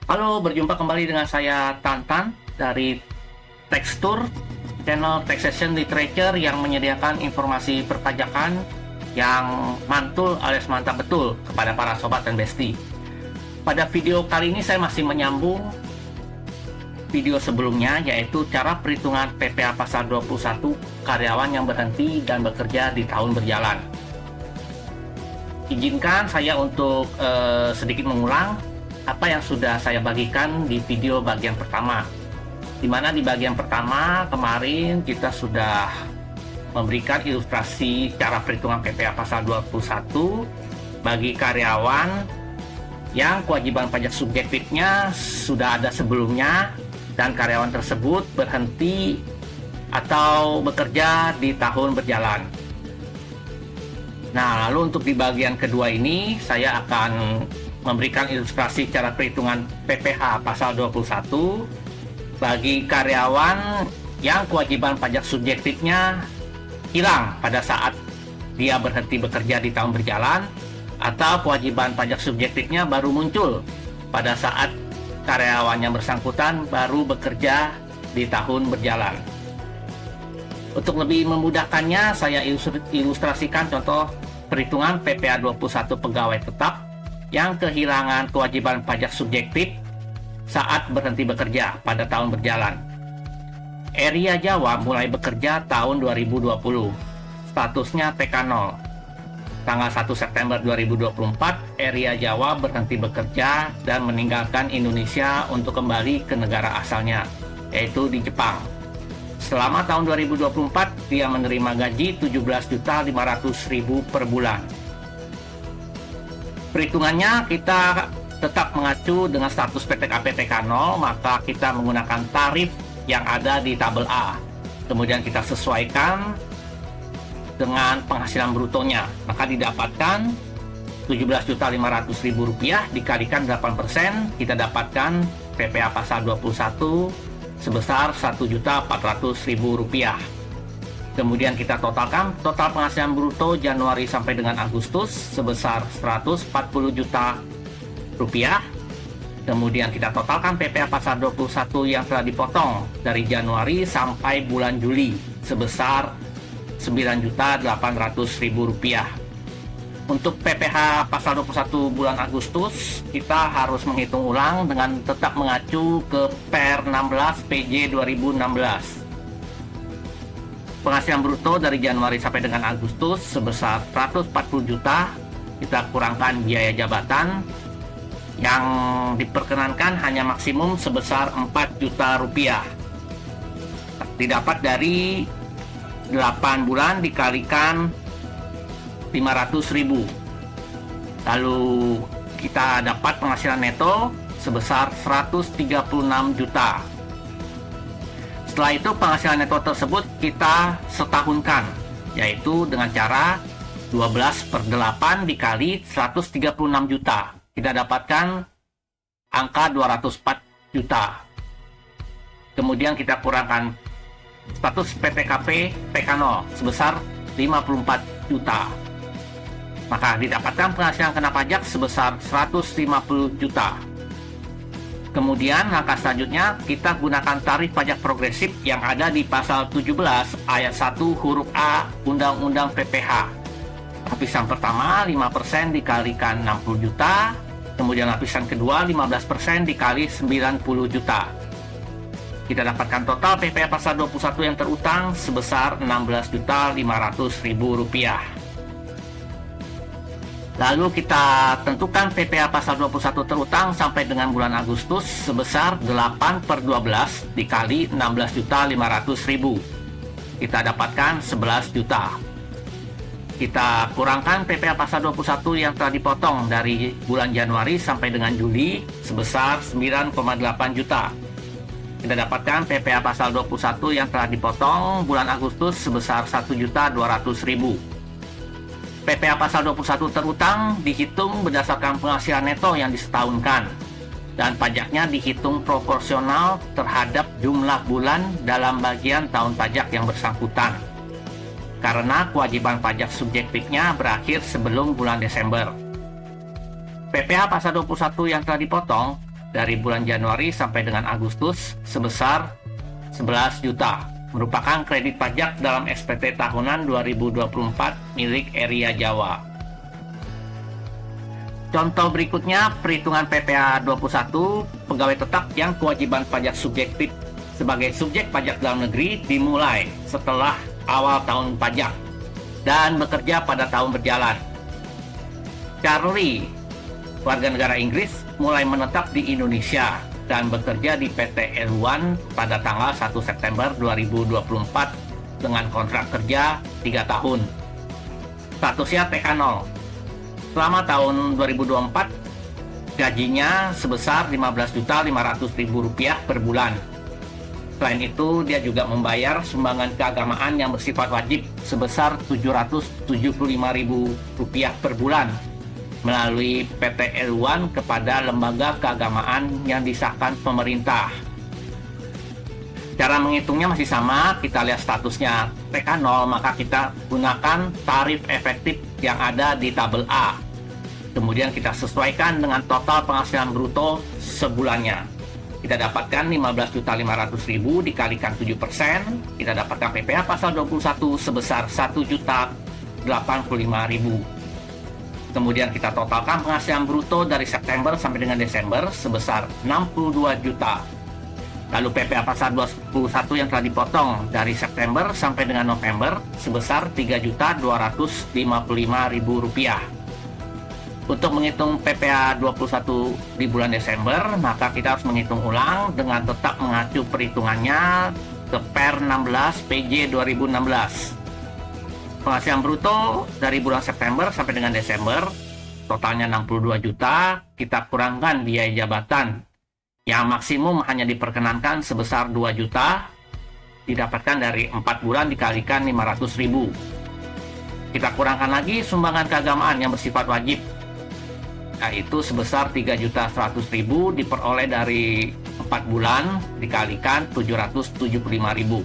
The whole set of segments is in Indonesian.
Halo, berjumpa kembali dengan saya Tantan dari Tekstur, channel Taxation Literature yang menyediakan informasi perpajakan yang mantul alias mantap betul kepada para sobat dan besti. Pada video kali ini saya masih menyambung video sebelumnya, yaitu cara perhitungan PPh pasal 21 karyawan yang berhenti dan bekerja di tahun berjalan. Izinkan saya untuk sedikit mengulang apa yang sudah saya bagikan di video bagian pertama, di mana di bagian pertama kemarin kita sudah memberikan ilustrasi cara perhitungan PPh pasal 21 bagi karyawan yang kewajiban pajak subjektifnya sudah ada sebelumnya dan karyawan tersebut berhenti atau bekerja di tahun berjalan. Nah, lalu untuk di bagian kedua ini saya akan memberikan ilustrasi cara perhitungan PPh pasal 21 bagi karyawan yang kewajiban pajak subjektifnya hilang pada saat dia berhenti bekerja di tahun berjalan, atau kewajiban pajak subjektifnya baru muncul pada saat karyawan yang bersangkutan baru bekerja di tahun berjalan. Untuk lebih memudahkannya, saya ilustrasikan contoh perhitungan PPh 21 pegawai tetap yang kehilangan kewajiban pajak subjektif saat berhenti bekerja pada tahun berjalan. Area Jawa mulai bekerja tahun 2020. Statusnya TK0. Tanggal 1 September 2024, Area Jawa berhenti bekerja dan meninggalkan Indonesia untuk kembali ke negara asalnya, yaitu di Jepang. Selama tahun 2024, dia menerima gaji 17.500.000 per bulan. Perhitungannya kita tetap mengacu dengan status PTKP TK0, maka kita menggunakan tarif yang ada di tabel A. Kemudian kita sesuaikan dengan penghasilan brutonya, maka didapatkan 17.500.000 rupiah dikalikan 8%, kita dapatkan PPh pasal 21 sebesar 1.400.000 rupiah. Kemudian kita totalkan total penghasilan bruto Januari sampai dengan Agustus sebesar 140 juta rupiah. Kemudian kita totalkan PPh pasal 21 yang telah dipotong dari Januari sampai bulan Juli sebesar 9.800.000 rupiah. Untuk PPh pasal 21 bulan Agustus, kita harus menghitung ulang dengan tetap mengacu ke Per 16 PJ 2016. Penghasilan bruto dari Januari sampai dengan Agustus sebesar 140 juta, kita kurangkan biaya jabatan yang diperkenankan hanya maksimum sebesar 4 juta rupiah. Didapat dari 8 bulan dikalikan 500.000. Lalu kita dapat penghasilan neto sebesar 136 juta. Setelah itu penghasilan neto tersebut kita setahunkan, yaitu dengan cara 12/8 dikali 136 juta. Kita dapatkan angka 204 juta. Kemudian kita kurangkan status PTKP TK0 sebesar 54 juta. Maka didapatkan penghasilan kena pajak sebesar 150 juta. Kemudian langkah selanjutnya kita gunakan tarif pajak progresif yang ada di pasal 17 ayat 1 huruf A Undang-Undang PPh. Lapisan pertama 5% dikalikan 60 juta, kemudian lapisan kedua 15% dikali 90 juta. Kita dapatkan total PPh pasal 21 yang terutang sebesar 16.500.000 rupiah. Lalu kita tentukan PPh pasal 21 terutang sampai dengan bulan Agustus sebesar 8/12 dikali 16.500.000. Kita dapatkan 11 juta. Kita kurangkan PPh pasal 21 yang telah dipotong dari bulan Januari sampai dengan Juli sebesar 9,8 juta. Kita dapatkan PPh pasal 21 yang telah dipotong bulan Agustus sebesar 1.200.000. PPh pasal 21 terutang dihitung berdasarkan penghasilan neto yang disetahunkan, dan pajaknya dihitung proporsional terhadap jumlah bulan dalam bagian tahun pajak yang bersangkutan, karena kewajiban pajak subjektifnya berakhir sebelum bulan Desember. PPh pasal 21 yang telah dipotong dari bulan Januari sampai dengan Agustus sebesar 11 juta, merupakan kredit pajak dalam SPT tahunan 2024 milik Area Jawa. Contoh berikutnya, perhitungan PPh 21 pegawai tetap yang kewajiban pajak subjektif sebagai subjek pajak dalam negeri dimulai setelah awal tahun pajak dan bekerja pada tahun berjalan. Charlie, warga negara Inggris, mulai menetap di Indonesia dan bekerja di PT L1 pada tanggal 1 September 2024 dengan kontrak kerja 3 tahun. Statusnya TK0. Selama tahun 2024, gajinya sebesar Rp15.500.000 per bulan. Selain itu, dia juga membayar sumbangan keagamaan yang bersifat wajib sebesar Rp775.000 per bulan melalui PT L1 kepada lembaga keagamaan yang disahkan pemerintah. Cara menghitungnya masih sama, kita lihat statusnya TK0, maka kita gunakan tarif efektif yang ada di tabel A. Kemudian kita sesuaikan dengan total penghasilan bruto sebulannya. Kita dapatkan Rp15.500.000 dikalikan 7%, kita dapatkan PPh pasal 21 sebesar Rp1.085.000. Kemudian kita totalkan penghasilan bruto dari September sampai dengan Desember sebesar 62 juta. Lalu PPh pasal 21 yang telah dipotong dari September sampai dengan November sebesar Rp3.255.000. Untuk menghitung PPh 21 di bulan Desember, maka kita harus menghitung ulang dengan tetap mengacu perhitungannya ke Per 16 PJ 2016. Penghasilan bruto dari bulan September sampai dengan Desember totalnya 62 juta, kita kurangkan biaya jabatan yang maksimum hanya diperkenankan sebesar 2 juta, didapatkan dari 4 bulan dikalikan 500.000. Kita kurangkan lagi sumbangan keagamaan yang bersifat wajib, yaitu sebesar 3.100.000 diperoleh dari 4 bulan dikalikan 775.000.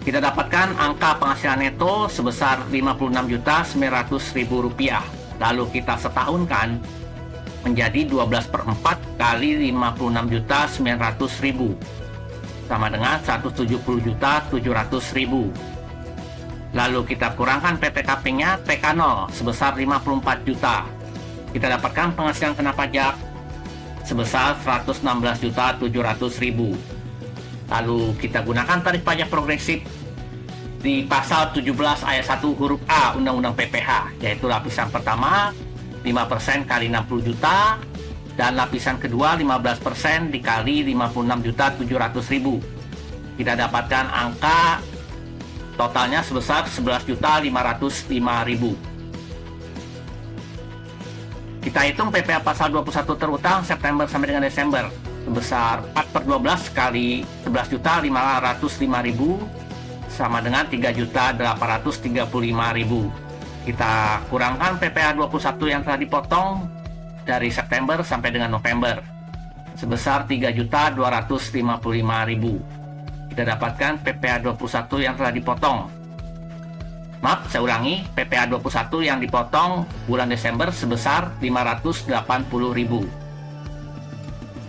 Kita dapatkan angka penghasilan neto sebesar Rp56.900.000. Lalu kita setahunkan menjadi 12/4 kali Rp59.900.000 sama dengan Rp170.700.000. Lalu kita kurangkan PTKP-nya TK0 sebesar 54 juta. Kita dapatkan penghasilan kena pajak sebesar Rp116.700.000. Lalu kita gunakan tarif pajak progresif di pasal 17 ayat 1 huruf A Undang-Undang PPh, yaitu lapisan pertama 5% kali 60 juta dan lapisan kedua 15% dikali 56.700.000. Kita dapatkan angka totalnya sebesar 11.005.000. Kita hitung PPh pasal 21 terutang September sampai dengan Desember sebesar 4/12 kali 11.505.000 sama dengan 3.835.000. Kita kurangkan PPh 21 yang telah dipotong dari September sampai dengan November sebesar 3.255.000. Kita dapatkan PPh 21 yang telah dipotong. Maaf, saya ulangi, PPh 21 yang dipotong bulan Desember sebesar 580.000.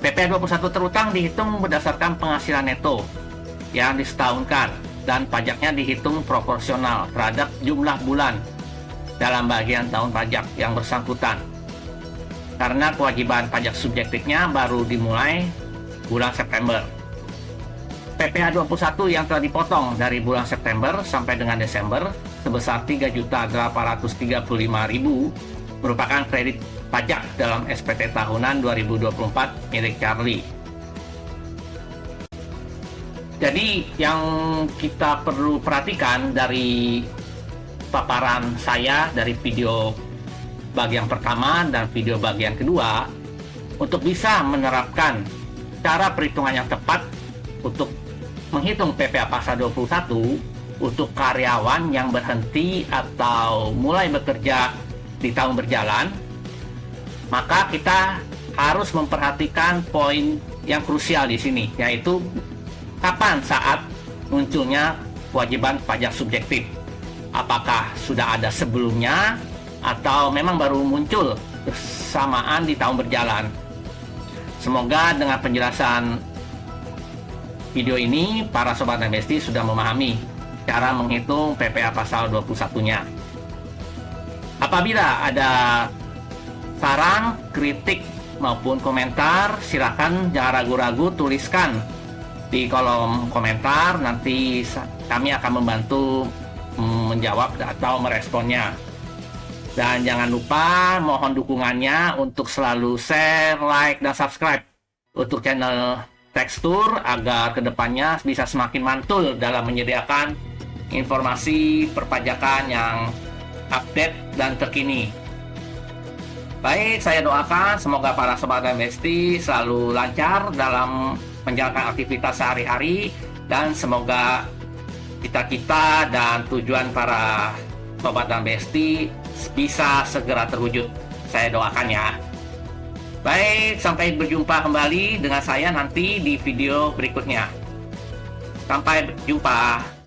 PPh 21 terutang dihitung berdasarkan penghasilan neto yang disetahunkan dan pajaknya dihitung proporsional terhadap jumlah bulan dalam bagian tahun pajak yang bersangkutan. Karena kewajiban pajak subjektifnya baru dimulai bulan September. PPh 21 yang telah dipotong dari bulan September sampai dengan Desember sebesar Rp3.835.000 merupakan kredit pajak dalam SPT tahunan 2024 milik Charlie. Jadi yang kita perlu perhatikan dari paparan saya dari video bagian pertama dan video bagian kedua, untuk bisa menerapkan cara perhitungan yang tepat untuk menghitung PPh pasal 21 untuk karyawan yang berhenti atau mulai bekerja di tahun berjalan, maka kita harus memperhatikan poin yang krusial di sini, yaitu kapan saat munculnya kewajiban pajak subjektif. Apakah sudah ada sebelumnya atau memang baru muncul bersamaan di tahun berjalan. Semoga dengan penjelasan video ini, para Sobat Besti sudah memahami cara menghitung PPh pasal 21-nya. Apabila ada saran, kritik, maupun komentar, silakan jangan ragu-ragu tuliskan di kolom komentar. Nanti kami akan membantu menjawab atau meresponnya. Dan jangan lupa mohon dukungannya untuk selalu share, like, dan subscribe untuk channel Tekstur agar kedepannya bisa semakin mantul dalam menyediakan informasi perpajakan yang update dan terkini. Baik, saya doakan semoga para Sobat Besti selalu lancar dalam menjalankan aktivitas sehari-hari, dan semoga cita-cita dan tujuan para Sobat Besti bisa segera terwujud. Saya doakan ya. Baik, sampai berjumpa kembali dengan saya nanti di video berikutnya. Sampai jumpa.